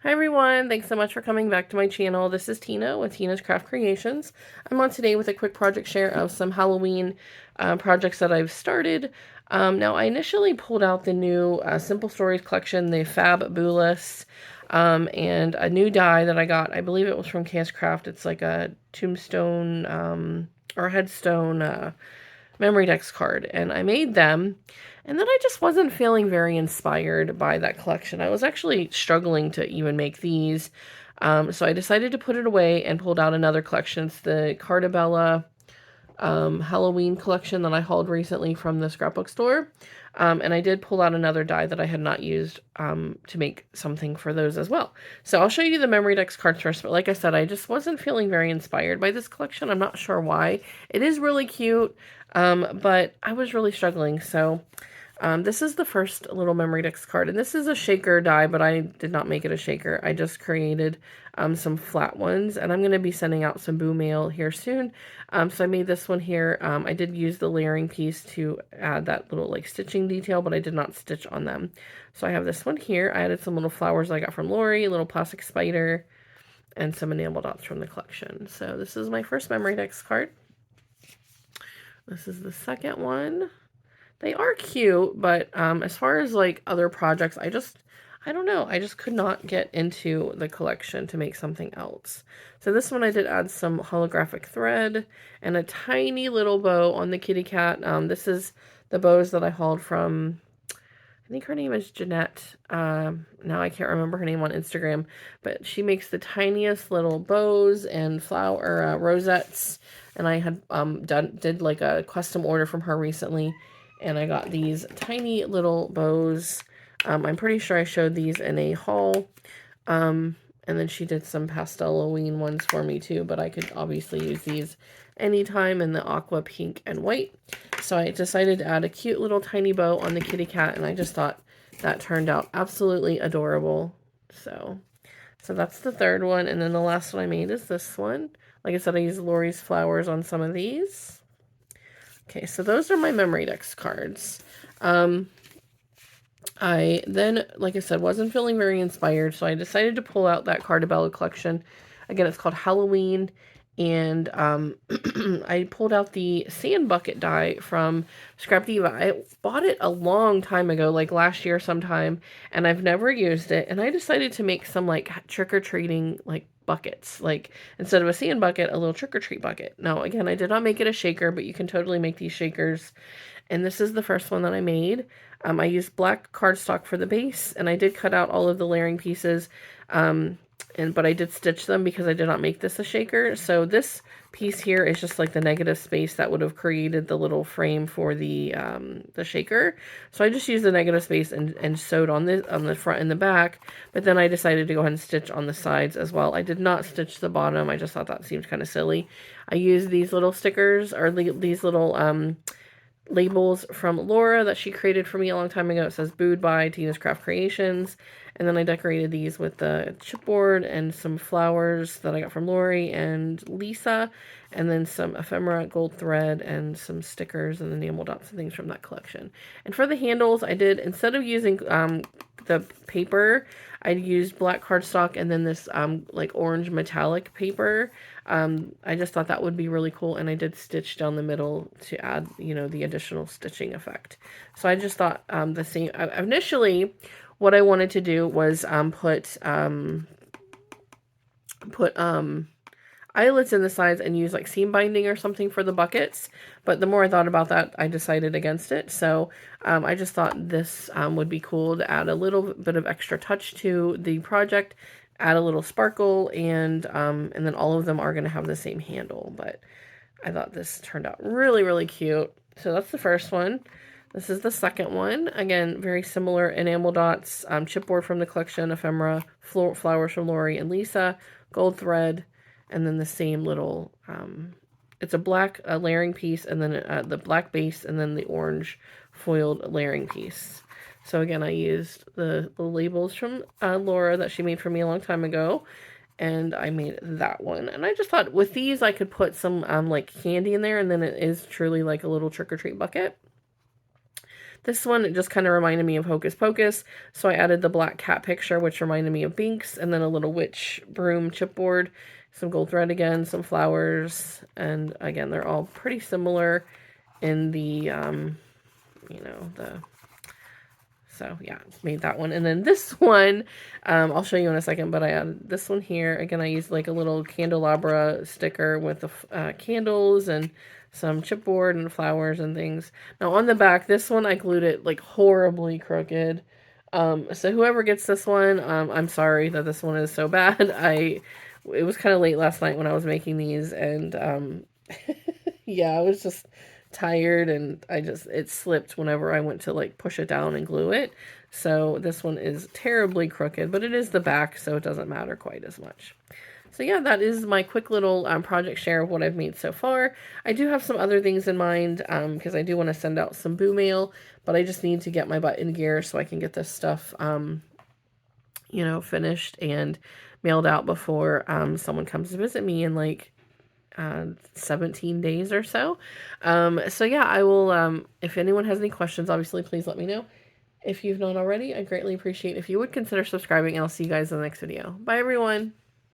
Hi everyone, thanks so much for coming back to my channel. This is Tina with Tina's Craft Creations. I'm on today with a quick project share of some Halloween projects that I've started. Now I initially pulled out the new Simple Stories collection, the Fabulous, and a new die that I got. I believe it was from Chaos Craft. It's like a tombstone or headstone memory decks card, and I made them. And then I just wasn't feeling very inspired by that collection. I was actually struggling to even make these. So I decided to put it away and pulled out another collection. It's the Cardabella Halloween collection that I hauled recently from the scrapbook store. And I did pull out another die that I had not used to make something for those as well. So I'll show you the memory decks cards first. But like I said, I just wasn't feeling very inspired by this collection. I'm not sure why. It is really cute, but I was really struggling. So this is the first little memory decks card, and this is a shaker die, but I did not make it a shaker. I just created some flat ones, and I'm going to be sending out some boo mail here soon. So I made this one here. I did use the layering piece to add that little like stitching detail, but I did not stitch on them. So I have this one here. I added some little flowers I got from Lori, a little plastic spider, and some enamel dots from the collection. So this is my first memory decks card. This is the second one. They are cute, but as far as like other projects, I don't know. I just could not get into the collection to make something else. So this one I did add some holographic thread and a tiny little bow on the kitty cat. This is the bows that I hauled from, I think her name is Jeanette. Now I can't remember her name on Instagram, but she makes the tiniest little bows and flower rosettes. And I had did like a custom order from her recently, and I got these tiny little bows. I'm pretty sure I showed these in a haul. And then she did some pastel Halloween ones for me too, but I could obviously use these anytime in the aqua, pink, and white. So I decided to add a cute little tiny bow on the kitty cat, and I just thought that turned out absolutely adorable. So that's the third one, and then the last one I made is this one. Like I said, I used Lori's flowers on some of these. Okay, so those are my memory decks cards. I then, like I said, wasn't feeling very inspired, so I decided to pull out that Cardabella collection. Again, it's called Halloween, and I pulled out the sand bucket die from Scrap Diva. I bought it a long time ago, like last year sometime, and I've never used it, and I decided to make some like trick-or-treating like buckets, like instead of a sand bucket, a little trick-or-treat bucket. Now, again, I did not make it a shaker, but you can totally make these shakers, and this is the first one that I made. I used black cardstock for the base, and I did cut out all of the layering pieces, but I did stitch them because I did not make this a shaker. So this piece here is just like the negative space that would have created the little frame for the shaker. So I just used the negative space and sewed on the front and the back, but then I decided to go ahead and stitch on the sides as well. I did not stitch the bottom. I just thought that seemed kind of silly. I used these little stickers, or these little labels from Laura that she created for me a long time ago. It says Booed by Tina's Craft Creations. And then I decorated these with the chipboard and some flowers that I got from Lori and Lisa. And then some ephemera, gold thread, and some stickers and enamel dots and things from that collection. And for the handles, I did, instead of using the paper, I used black cardstock and then this like orange metallic paper. I just thought that would be really cool, and I did stitch down the middle to add, you know, the additional stitching effect. So I just thought the same. Initially, what I wanted to do was put eyelets in the sides and use like seam binding or something for the buckets. But the more I thought about that, I decided against it. So I just thought this would be cool to add a little bit of extra touch to the project, add a little sparkle, and then all of them are going to have the same handle. But I thought this turned out really, really cute. So that's the first one. This is the second one. Again, very similar enamel dots, chipboard from the collection, ephemera, flowers from Lori and Lisa, gold thread, and then the same little, it's a black layering piece, and then the black base, and then the orange foiled layering piece. So again, I used the labels from Laura that she made for me a long time ago, and I made that one. And I just thought with these I could put some like candy in there, and then it is truly like a little trick-or-treat bucket. This one, it just kind of reminded me of Hocus Pocus, so I added the black cat picture, which reminded me of Binks, and then a little witch broom chipboard, some gold thread again, some flowers, and again, they're all pretty similar in the, you know, so yeah, made that one. And then this one, I'll show you in a second, but I added this one here. Again, I used like a little candelabra sticker with the candles and some chipboard and flowers and things. Now on the back, this one I glued it like horribly crooked. So whoever gets this one, I'm sorry that this one is so bad. It was kind of late last night when I was making these, and yeah, I was just tired, and it slipped whenever I went to like push it down and glue it. So this one is terribly crooked, but it is the back, so it doesn't matter quite as much. So yeah, that is my quick little project share of what I've made so far. I do have some other things in mind because I do want to send out some Boo Mail, but I just need to get my butt in gear so I can get this stuff, you know, finished and mailed out before someone comes to visit me in like 17 days or so. So yeah, I will, if anyone has any questions, obviously, please let me know. If you've not already, I'd greatly appreciate if you would consider subscribing, and I'll see you guys in the next video. Bye, everyone.